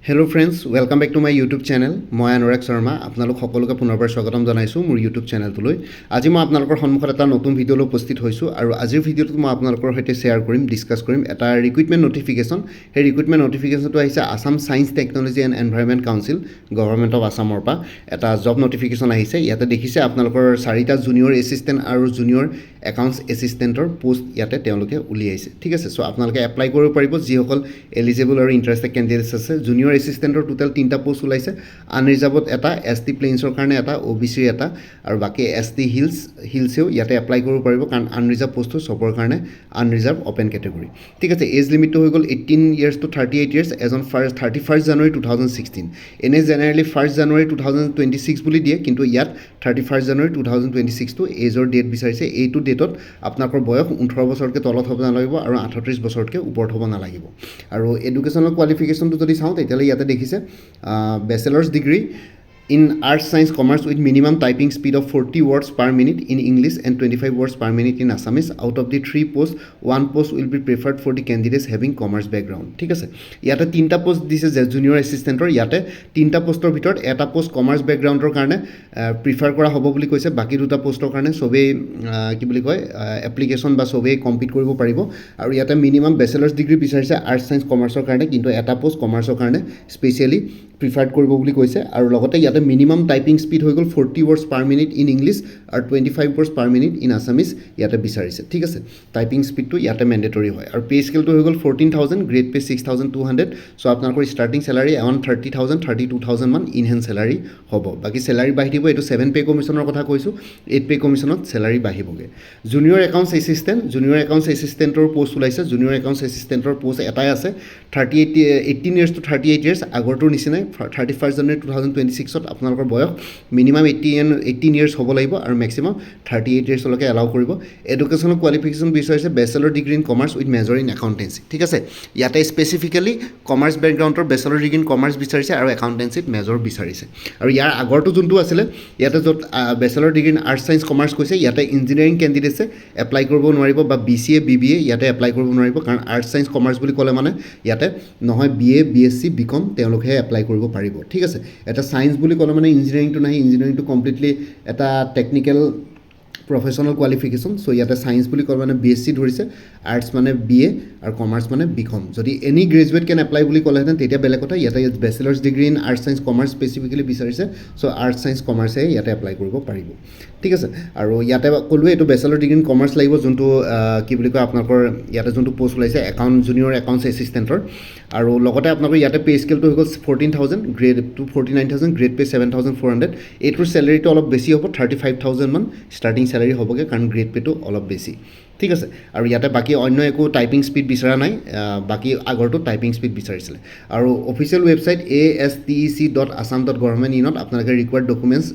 Hello friends, welcome back to my YouTube channel. মই অনুৰাগ শৰ্মা আপোনালোক সকলোকে পুনৰবাৰ স্বাগতম জনাইছো মোৰ YouTube চেনেলটোলৈ। আজি মই আপোনালোকৰ সন্মুখত এটা নতুন ভিডিঅ'লৈ উপস্থিত হৈছো আৰু আজিৰ ভিডিঅ'টোত মই আপোনালোকৰ সৈতে শ্বেয়াৰ কৰিম, ডিসকাস কৰিম এটা ৰিক্ৰুটমেন্ট নটিফিকেশন। এই ৰিক্ৰুটমেন্ট নটিফিকেশনটো আহিছে Assam science technology and environment council government of আসামৰ পৰা এটা জব নটিফিকেশন আহিছে। ইয়াতে দেখিছে আপোনালোকৰ 4টা জুনিয়ৰ এসিস্টেন্ট আৰু জুনিয়ৰ একাউন্টস এসিস্টেন্টৰ পোষ্ট ইয়াতে তেওঁলোকে উলিয়াইছে। ঠিক আছে, সো আপোনালোকে এপ্লাই কৰিব পাৰিব যিসকল এলিজিবল আৰু ইন্টাৰেষ্টেড ক্যান্ডিডেটস আছে। জুনিয়ৰ এসিস্টেন্টৰ টোটাল 3টা পোষ্ট ওলাইছে। আনৰিজাৰ্ভড এটা, এসটি প্লেইনছৰ কাৰণে এটা, ওবিসিৰ এটা আৰু বাকি এসটি হিলছেও ইয়াতে এপ্লাই কৰিব পাৰিব কাৰণ আনৰিজাৰ্ভ পোষ্টটো সবৰ কাৰণে আনৰিজাৰ্ভ ওপেন ক্যাটেগৰি। ঠিক আছে, এজ লিমিটটো হৈ গ'ল 18 years to 38 years age on 31 January 2016। এনে জেনেৰেলি 1 জানুৱাৰী 2026 বুলি দিয়ে, কিন্তু ইয়াত 31 জানুৱাৰী 2026 টো এজৰ ডেট বিচাৰিছে। এইটো ডেটত আপোনালোকৰ বয়স 18 বছৰতকৈ তলত হ'ব নালাগিব আৰু 38 বছৰতকৈ ওপৰত হ'ব নালাগিব। আৰু এডুকেশ্যনেল কোৱালিফিকেশ্যনটো যদি চাওঁ তেতিয়াহ'লে ইয়াতে দেখিছে বেচেলাৰ্ছ degree in arts science commerce with minimum typing speed of 40 words per minute in English and 25 words per minute in Assamese. Out of the 3 posts, 1 post will be preferred for the candidates having commerce background. ঠিক আছে, ইয়াতে 3টা post দিছে যে junior এসিস্টেন্টৰ। ইয়াতে 3টা পোষ্টৰ ভিতৰত এটা পোষ্ট কমাৰ্চ বেকগ্ৰাউণ্ডৰ কাৰণে প্ৰিফাৰ কৰা হ'ব বুলি কৈছে। বাকি 2টা পোষ্টৰ কাৰণে সবেই কি বুলি কয় এপ্লিকেশ্যন বা সবেই কমপ্লিট কৰিব পাৰিব। আৰু ইয়াতে মিনিমাম বেচেলাৰ্ছ ডিগ্ৰী বিচাৰিছে আৰ্টছ সায়েন্স কমাৰ্চৰ কাৰণে, কিন্তু এটা পোষ্ট কমাৰ্চৰ কাৰণে স্পেচিয়েলি প্ৰিফাৰ্ড কৰিব বুলি কৈছে। আৰু লগতে ইয়াতে মিনিমাম টাইপিং স্পীড হৈ গ'ল 40 words per minute in English আৰু 25 words per minute in Assamese ইয়াতে বিচাৰিছে। ঠিক আছে, টাইপিং স্পীডটো ইয়াতে মেণ্ডেটৰী হয়। আৰু পে স্কেলটো হৈ গ'ল 14,000, গ্ৰেড পে 6,200। চ' আপোনালোকৰ ষ্টাৰ্টিং চেলাৰী এৰাউণ্ড 30,000, 32,000 মান ইনহেণ্ড চেলাৰী হ'ব। বাকী চেলাৰী বাঢ়িব, এইটো 7 পে কমিশ্যনৰ কথা কৈছোঁ। 8 পে কমিশ্যনত চেলাৰী বাঢ়িবগৈ। জুনিয়ৰ একাউণ্টছ এছিষ্টেণ্টৰ পোষ্ট ওলাইছে। জুনিয়ৰ একাউণ্টছ এছিষ্টেণ্টৰ পোষ্ট এটাই আছে, 18 years to 38 years আগৰটোৰ নিচিনাই। 31 জানুৱাৰী 2026ত আপোনালোকৰ বয়স মিনিমাম 18 ইয়াৰ্ছ হ'ব লাগিব আৰু মেক্সিমাম 38 ইয়াৰ্ছলৈকে এলাউ কৰিব। এডুকেশ্যনেল কোৱালিফিকেশ্যন বিচাৰিছে bachelor degree in commerce with major in accountancy. ঠিক আছে, ইয়াতে স্পেচিফিকেলি কমাৰ্চ বেকগ্ৰাউণ্ডৰ বেচেলৰ ডিগ্ৰী ইন কমাৰ্চ বিচাৰিছে আৰু একাউণ্টেঞ্চিত মেজৰ বিচাৰিছে। আৰু ইয়াৰ আগৰটো যোনটো আছিলে ইয়াতে য'ত bachelor degree in arts science commerce কৈছে, ইয়াতে ইঞ্জিনিয়াৰিং কেণ্ডিডেটছে এপ্লাই কৰিব নোৱাৰিব বা BCA BBA ইয়াতে এপ্লাই কৰিব নোৱাৰিব, কাৰণ আৰ্টছ সায়েন্স কমাৰ্চ বুলি ক'লে মানে ইয়াতে নহয় BA BSc BCom তেওঁলোকেহে এপ্লাই কৰিব পাৰিব। ঠিক আছে, এটা ছায়েন্স বুলি ক'লে মানে ইঞ্জিনিয়াৰিংটো নাহে। ইঞ্জিনিয়াৰিংটো কমপ্লিটলি এটা টেকনিকেল প্ৰফেশ্যনেল কোৱালিফিকেশ্যন। চ' ইয়াতে ছায়েন্স বুলি ক'লে মানে BSc ধৰিছে, আৰ্টছ মানে BA আৰু কমাৰ্চ মানে BCom। যদি এনি গ্ৰেজুৱেট কেন এপ্লাই বুলি ক'লেহেঁতেন তেতিয়া বেলেগ কথা। ইয়াতে bachelors degree in arts science commerce specifically বিচাৰিছে, চ' আৰ্টছ সায়েন্স কমাৰ্চে ইয়াতে এপ্লাই কৰিব পাৰিব। ঠিক আছে, আৰু ইয়াতে ক'লোৱে এইটো বেচেলৰ ডিগ্ৰী ইন কমাৰ্চ লাগিব। যোনটো কি বুলি কয় আপোনালোকৰ ইয়াতে যোনটো পোষ্ট ওলাইছে জুনিয়ৰ একাউণ্টছ এছিষ্টেণ্টৰ। আৰু লগতে আপোনালোকৰ ইয়াতে পে স্কেলটো হৈ গ'ল 14,000, গ্ৰেড টু 49,000, গ্ৰেড পে 7,400। এইটোৰ চেলাৰীটো অলপ বেছি হ'ব, 35,000 মান ষ্টাৰ্টিং চেলাৰী হ'বগৈ, কাৰণ গ্ৰেড পেটো অলপ বেছি। ঠিক আছে, আৰু ইয়াতে বাকী অন্য একো টাইপিং স্পীড বিচৰা নাই, বাকী আগৰটো টাইপিং স্পীড বিচাৰিছিলে। আৰু অফিচিয়েল ৱেবছাইট astec.assam.government.in আপোনালোকে ৰিকুৱাৰ্ড ডকুমেণ্টছ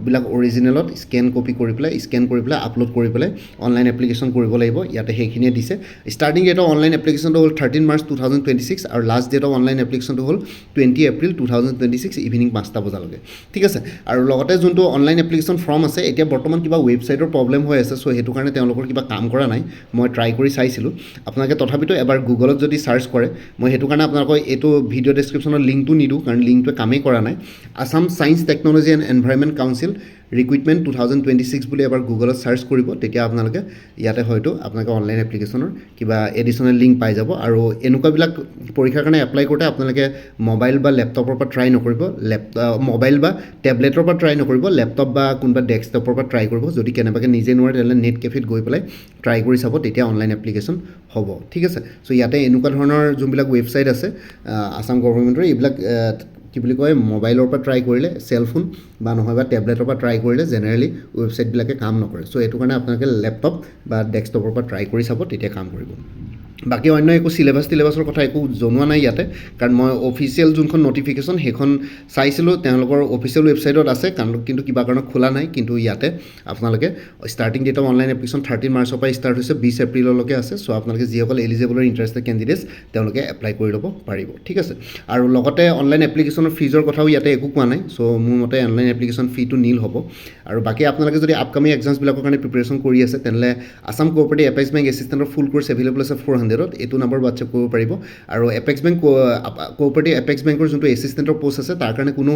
বিলাক অৰিজিনেলত স্কেন কৰি পেলাই আপলোড কৰি পেলাই অনলাইন এপ্লিকেশ্যন কৰিব লাগিব। ইয়াতে সেইখিনিয়ে দিছে। ষ্টাৰ্টিং ডেট অফ অনলাইন এপ্লিকেশ্যনটো হ'ল 13 মাৰ্চ 2026 আৰু লাষ্ট ডেট অফ অনলাইন এপ্লিকেশ্যনটো হ'ল 20 এপ্ৰিল 2026 ইভিনিং 5টা বজালৈকে। ঠিক আছে, আৰু লগতে যোনটো অনলাইন এপ্লিকেশ্যন ফৰ্ম আছে, এতিয়া বৰ্তমান কিবা ৱেবছাইটৰ প্ৰব্লেম হৈ আছে, চ' সেইটো কাৰণে তেওঁলোকৰ কিবা কাম কৰা নাই। মই ট্ৰাই কৰি চাইছিলোঁ। আপোনালোকে তথাপিতো এবাৰ গুগলত যদি চাৰ্চ কৰে, মই সেইটো কাৰণে আপোনালোকৰ এইটো ভিডিঅ' ডেছক্ৰিপশ্যনত লিংকটো নিদিওঁ, কাৰণ লিংকটোৱে কামেই কৰা নাই। Assam science technology and environment council recruitment 2026 বুলি এবাৰ গুগলত চাৰ্চ কৰিব, তেতিয়া আপোনালোকে ইয়াতে হয়তো আপোনালোকে অনলাইন এপ্লিকেশ্যনৰ কিবা এডিশ্যনেল লিংক পাই যাব। আৰু এনেকুৱাবিলাক পৰীক্ষাৰ কাৰণে এপ্লাই কৰোঁতে আপোনালোকে মোবাইল বা লেপটপৰ পৰা ট্ৰাই নকৰিব, মোবাইল বা টেবলেটৰ পৰা ট্ৰাই নকৰিব, লেপটপ বা কোনোবা ডেস্কটপৰ পৰা ট্ৰাই কৰিব। যদি কেনেবাকৈ নিজে নোৱাৰে তেতিয়াহ'লে নেট কেফেত গৈ পেলাই ট্ৰাই কৰি চাব, তেতিয়া অনলাইন এপ্লিকেশ্যন হ'ব। ঠিক আছে, চ' ইয়াতে এনেকুৱা ধৰণৰ যোনবিলাক ৱেবছাইট আছে আসাম গভৰ্ণমেণ্টৰ, এইবিলাক কি বুলি কয় মোবাইলৰ পৰা ট্ৰাই কৰিলে, চেলফোন বা নহয় বা টেবলেটৰ পৰা ট্ৰাই কৰিলে জেনেৰেলি ৱেবছাইটবিলাকে কাম নকৰে। চ' এইটো কাৰণে আপোনালোকে লেপটপ বা ডেস্কটপৰ পৰা ট্ৰাই কৰি চাব, তেতিয়া কাম কৰিব। বাকী অন্য একো চিলেবাছৰ কথা একো জনোৱা নাই ইয়াতে, কাৰণ মই অফিচিয়েল যোনখন নটিফিকেশ্যন সেইখন চাইছিলোঁ, তেওঁলোকৰ অফিচিয়েল ৱেবছাইটত আছে, কিন্তু কিবা কাৰণত খোলা নাই। কিন্তু ইয়াতে আপোনালোকে starting date of online application 13 মাৰ্চৰ পৰা ষ্টাৰ্ট হৈছে, 20 এপ্ৰিললৈকে আছে। চ' আপোনালোকে যিসকল এলিজিবল আৰু ইণ্টাৰেষ্টেড কেণ্ডিডেটছ তেওঁলোকে এপ্লাই কৰি ল'ব পাৰিব। ঠিক আছে, আৰু লগতে অনলাইন এপ্লিকেশ্যনৰ ফিজৰ কথাও ইয়াতে একো কোৱা নাই। চ' মোৰ মতে অনলাইন এপ্লিকেশ্যন ফিটো নীল হ'ব। আৰু বাকী আপোনালোকে যদি আপকামিং এক্সামছবিলাকৰ কাৰণে প্ৰিপেৰেশ্যন কৰি আছে, তেনেহ'লে আসাম কোঅপাৰেটিভ এপ্লাইজ বেংক এছিষ্টেণ্টৰ ফুল কোৰ্ছ এভেইলেবল আছে 400 200 এইটো নম্বৰ WhatsApp কৰিব পাৰিব আৰু এপেক্স বেংক কোঅপাৰেটিভ এপেক্স বেংকৰ যোনটো এছিষ্টেণ্টৰ পোষ্ট আছে তাৰ কাৰণে কোনো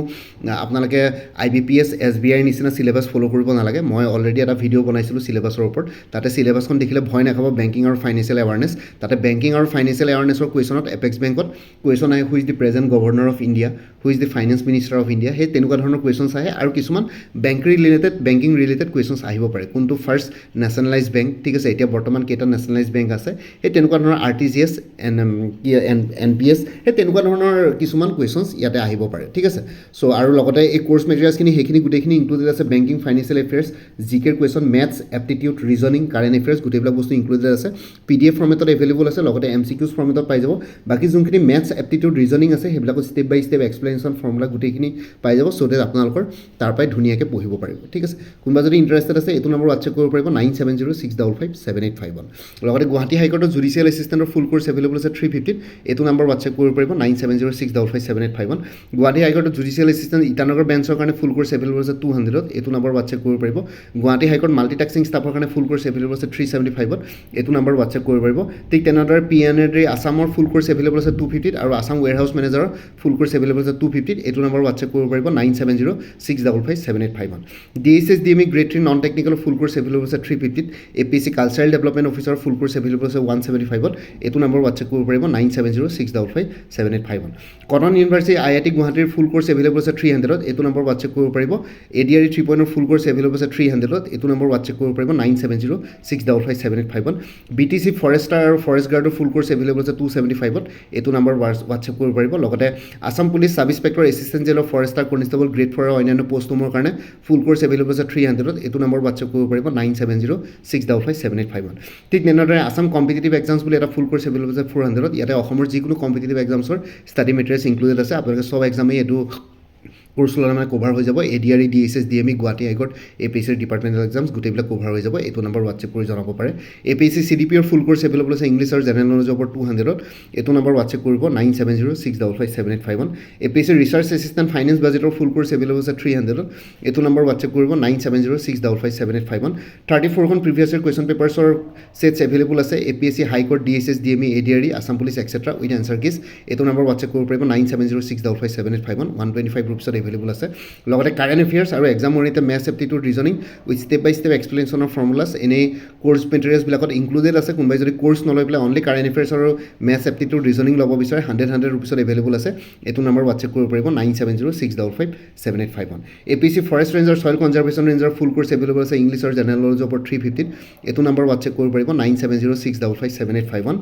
আপোনালোকে IBPS SBI নিচিনা সিলেবাছ ফলো কৰিব নালাগে মই অলৰেডি এটা ভিডিঅ' বনাইছিলোঁ সিলেবাছৰ ওপৰত তাতে সিলেবাছখন দেখিলে ভয় নাখাব বেংকিং আৰু ফাইনেন্সিয়েল এৱাৰনেছ তাতে বেংকিং আৰু ফাইনেন্সিয়েল এৱাৰনেছৰ কুৱেশ্যনত এপেক্স বেংকত কুৱেশ্যন আহে who is the present governor of India who is the finance minister of India সেই তেনেকুৱা ধৰণৰ কুৱেশ্যনছ আহে আৰু কিছুমান বেংকিং ৰিলেটেড কুৱেশ্যনছ আহিব পাৰে কোনটো ফাৰ্ষ্ট নেশ্যনেলাইজ বেংক ঠিক আছে এতিয়া বৰ্তমান কেইটা নেশ্যনেলাইজ বেংক আছে সেই তেনেকুৱা ধৰণৰ RTGS NPS সেই তেনেকুৱা ধৰণৰ কিছুমান কুৱেশ্যনছ ইয়াতে আহিব পাৰে ঠিক আছে চ' আৰু লগতে এই কোৰ্চ মেটেৰিয়েলছখিনি সেইখিনি গোটেইখিনি ইনক্লুডেড আছে বেংকিং ফাইনেন্সিয়েল এফেয়াৰ্ছ জিকেৰ question maths aptitude reasoning current affairs গোটেইবিলাক বস্তু ইনক্লুডেড আছে PDF ফৰ্মেটত এভেইলেবল আছে লগতে MCQs ফৰ্মেটত পাই যাব বাকী যোনখিনি মেথছ এপ্টিটিউড ৰিজনিং আছে সেইবিলাকো step by step explanation formula গোটেইখিনি পাই যাব চ' ডেট আপোনালোকৰ তাৰ পৰাই ধুনীয়াকৈ পঢ়িব পাৰিব ঠিক আছে কোনোবা যদি ইণ্টাৰেষ্টেড আছে এইটো নম্বৰ WhatsApp কৰিব পাৰিব 9706557851 লগতে গুৱাহাটী হাইকোৰ্টৰ জুডিচিয়েল এছিষ্টেণ্টৰ ফুল কোৰ্চ এভেইলেবল আছে 350 এইটো নম্বৰ WhatsApp কৰিব পাৰিব 9706557851 গুৱাহাটী হাইকোৰ্টৰ জুডিচিয়েল এছিষ্টেণ্ট ইটানগৰ বেঞ্চৰ কাৰণে ফুল কোৰ্চ এভেইলেবল আছে 200 এইটো নম্বৰ WhatsApp কৰিব পাৰিব গুৱাহাটী হাইকোৰ্ট মাল্টিটাস্কিং ষ্টাফৰ কাৰণে ফুল কোৰ্চ এভেইলেবল আছে 375 এইটো নম্বৰ WhatsApp কৰিব পাৰিব ঠিক তেনেদৰে PNAD আসামৰ ফুল কোৰ্চ এভেইলেবল আছে 250 আৰু আসাম ওৱেৰহাউছ মেনেজাৰৰ ফুল কোৰ্চ এভেইলেবল আছে 250 এইটো নম্বৰ WhatsApp কৰিব পাৰিব 9706557851 DSS DME grade 3 non technical full course available আছে 350 APSC cultural development officer full course available আছে 175 এইটো নম্বৰ WhatsApp কৰিব পাৰিব 9706557851 কটন ইউনিভাৰ্চিটি IIT গুৱাহাটীৰ ফুল কোৰ্চ এভেইলেবল আছে 300 এইটো নম্বৰ WhatsApp কৰিব পাৰিব ADRE 3.0 ফুল কোৰ্চ এভেইলেবল আছে 300 এইটো নম্বৰ WhatsApp কৰিব পাৰিব 9706557851 BTC ফৰেষ্টাৰ আৰু ফৰেষ্ট গাৰ্ডৰ ফুল কোৰ্চ এভেইলেবল আছে 275 এইটো নম্বৰ WhatsApp কৰিব পাৰিব লগতে Assam police sub inspector assistant jail forester constable grade 4 আৰু অন্যান্য পোষ্টসমূহৰ কাৰণে ফুল কোৰ্চ এভেইলেবল আছে 300 এইটো নম্বৰ WhatsApp কৰিব পাৰিব 9706557851 ঠিক তেনেদৰে আসাম কম্পিটিটিভ এক্সামছ বুলি এটা ফুল কোৰ্চ এভেইলেবল আছে 400 ইয়াতে অসমৰ যিকোনো কম্পিটিটিভ এক্সামছৰ ষ্টাডি মেটেৰিয়েলছ ইনক্লুডেড আছে আপোনালোকে সব এক্সামেই এইটো কোৰ্চ ল'লে মানে কভাৰ হৈ যাব ADRE DSS DME Guwahati high court APSC departmental exams গোটেইবিলাক কভাৰ হৈ যাব এইটো নম্বৰ WhatsApp কৰি জনাব পাৰে APSC CDPৰ ফুল কোৰ্চ এভেইলেবল আছে ইংলিছ আৰু জেনেৰেল নলেজৰ ওপৰত 200 এইটো নম্বৰ WhatsApp কৰিব 9706557851 APSC ৰিচাৰ্চ এছিষ্টেণ্ট ফাইনেন্স বাজেটৰ ফুল কোৰ্চ এভেইলেবল আছে 300 এইটো নম্বৰ WhatsApp কৰিব 9706557851 34খন প্ৰিভিয়াছ ইয়াৰ কুৱেশ্যন পেপাৰ্ছৰ ছেটছ এভেইলেবল আছে APSC high court DSS DME ADRE Assam police etcetera with answer keys এইটো নম্বৰ WhatsApp কৰিব পাৰিব 9706557851 125 গ্ৰুপছত এভেইলেবল আছে লগতে কাৰেণ্ট এফেয়াৰ্ছ আৰু exam oriented maths aptitude reasoning with step by step explanation of formulas এনেই কোৰ্চ মেটেৰিয়েলছবিলাকত ইনক্লুডেড আছে কোনোবাই যদি কোৰ্চ নলৈ পেলাই অনলি কাৰেণ্ট এফেয়াৰ্ছ আৰু মেথছ এপ্টিটিউড ৰিজনিং ল'ব বিচাৰে 100 ৰুপিছত এভেইলেবল আছে এইটো নম্বৰ WhatsApp কৰিব পাৰিব 9706557851 APSC forest ranger soil conservation ranger full course available আছে ইংলিছ আৰু জেনেৰেল নলেজৰ ওপৰত 350 এইটো নম্বৰ WhatsApp কৰিব পাৰিব 9706557851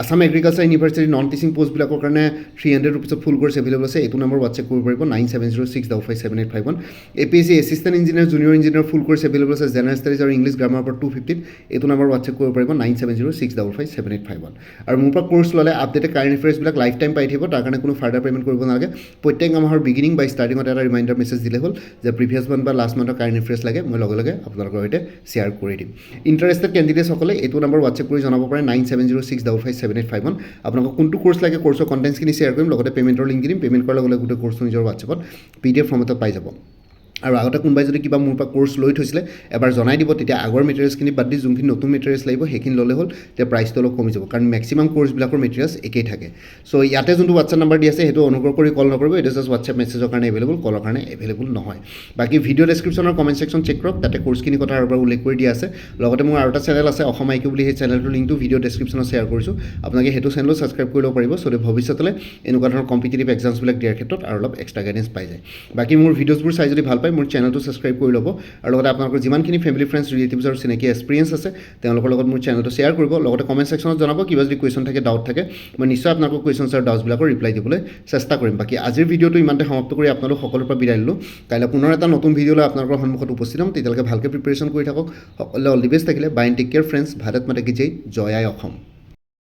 Assam agriculture university non teaching পোষ্টবিলাকৰ কাৰণে 300 ৰুপিছত ফুল কোৰ্চ এভেইলেবল আছে এইটো নম্বৰ WhatsApp কৰিব পাৰিব 9706557851 APSC assistant engineer junior engineer full course available আছে জেনেৰেল ষ্টাডিজ আৰু ইংলিছ গ্ৰামাৰ ওপৰত 250 এইটো নম্বৰ WhatsApp কৰিব পাৰিব 9706557851 আৰু মোৰ পৰা কোৰ্চ ল'লে আপডেটেড কাৰেণ্ট এফেয়াৰ্ছবিলাক লাইফ টাইম পাই থাকিব তাৰ কাৰণে কোনো ফাৰ্ডাৰ পে'মেণ্ট কৰিব নালাগে প্ৰত্যেক মাহৰ বিগিনিং বা ষ্টাৰ্টিঙত এটা ৰিমাইণ্ডাৰ মেছেজ দিলে হ'ল যে প্ৰিভিয়াছ মান্থ বা লাষ্ট মান্থৰ কাৰেণ্ট এফেয়াৰ্ছ লাগে মই লগে লগে আপোনালোকৰ সৈতে শ্বেয়াৰ কৰি দিম ইণ্টাৰেষ্টেড কেণ্ডিডেটসকলে এইটো নম্বৰ WhatsApp কৰি জনাব পাৰে 9706557851 আপোনালোকক কোনটো কোৰ্চ লাগে কোৰ্চৰ কণ্টেণ্টছখিনি শ্বেয়াৰ কৰিম লগতে পে'মেণ্টৰ লিংক দিম পে'মেণ্ট কৰাৰ লগে লগে গোটেই কোৰ্চটো নিজৰ WhatsAppত PDF ফৰ্মেটত পাই যাব আৰু আগতে কোনোবাই যদি কিবা মোৰ পৰা কোৰ্চ লৈ থৈছিলে এবাৰ জনাই দিব তেতিয়া আগৰ মেটেৰিয়েলছখিনি বাদ দি যোনখিনি নতুন মেটেৰিয়েলছ লাগিব সেইখিনি ল'লে হ'ল তেতিয়া প্ৰাইচটো অলপ কমি যাব কাৰণ মেক্সিমাম কোৰ্চবিলাকৰ মেটেৰিয়েলছ একেই থাকে চ' ইয়াতে যোনটো WhatsApp নাম্বাৰ দি আছে সেইটো অনুগ্ৰহ কৰি কল নকৰিব এইটো জাষ্ট WhatsApp মেছেজৰ কাৰণে এভেইলেবল কলৰ কাৰণে এভেইলেবল নহয় বাকী ভিডিঅ' ডেছক্ৰিপশ্যনৰ কমেণ্ট ছেকশ্যন চেক কৰক তাতে কোৰ্চখিনি কথা আৰু উল্লেখ কৰি দিয়া আছে লগতে মোৰ আৰু এটা চেনেল আছে অসম IQ বুলি সেই চেনেলটোৰ লিংকটো ভিডিঅ' ডেছক্ৰিপশ্যনত শ্বেয়াৰ কৰিছোঁ আপোনালোকে সেইটো চেনেলো ছাবস্ক্ৰাইব কৰি ল'ব পাৰিব চ' ভৱিষ্যতলৈ এনেকুৱা ধৰণৰ কম্পিটিটিভ এক্সামছবিলাক দিয়াৰ ক্ষেত্ৰত আৰু অলপ এক্সট্ৰা গাইডেঞ্চ পাই যায় বাকী মোৰ ভিডিঅ'ছবোৰ চাই যদি ভাল পায় মোৰ চেনেলটো ছাবস্ক্ৰাইব কৰি ল'ব আৰু লগতে আপোনালোকৰ যিমানখিনি ফেমিলি ফ্ৰেণ্ডছ ৰিলেটিভছ আৰু চিনাকি এক্সপিৰিয়েঞ্চ আছে তেওঁলোকৰ লগত মোৰ চেনেলটো শ্বেয়াৰ কৰিব লগতে কমেণ্ট ছেকশ্যনত জনাব কিবা যদি কুৱেশ্যন থাকে ডাউট থাকে মই নিশ্চয় আপোনালোকৰ কুৱেশ্যনছ আৰু ডাউটছবিলাকৰ ৰিপ্লাই দিবলৈ চেষ্টা কৰিম বাকী আজিৰ ভিডিঅ'টো ইমানতে সমাপ্ত কৰি আপোনালোক সকলোৰ পৰা বিদায় ল'লোঁ কাইলৈ পুনৰ এটা নতুন ভিডিঅ'লৈ আপোনালোকৰ সন্মুখত উপস্থিত হ'ম তেতিয়ালৈকে ভালকৈ প্ৰিপেৰেশ্যন কৰি থাকক সকলোৱে অল দি বেষ্ট থাকিলে bye and take care friends Bharat Mata কি জয় আই অসম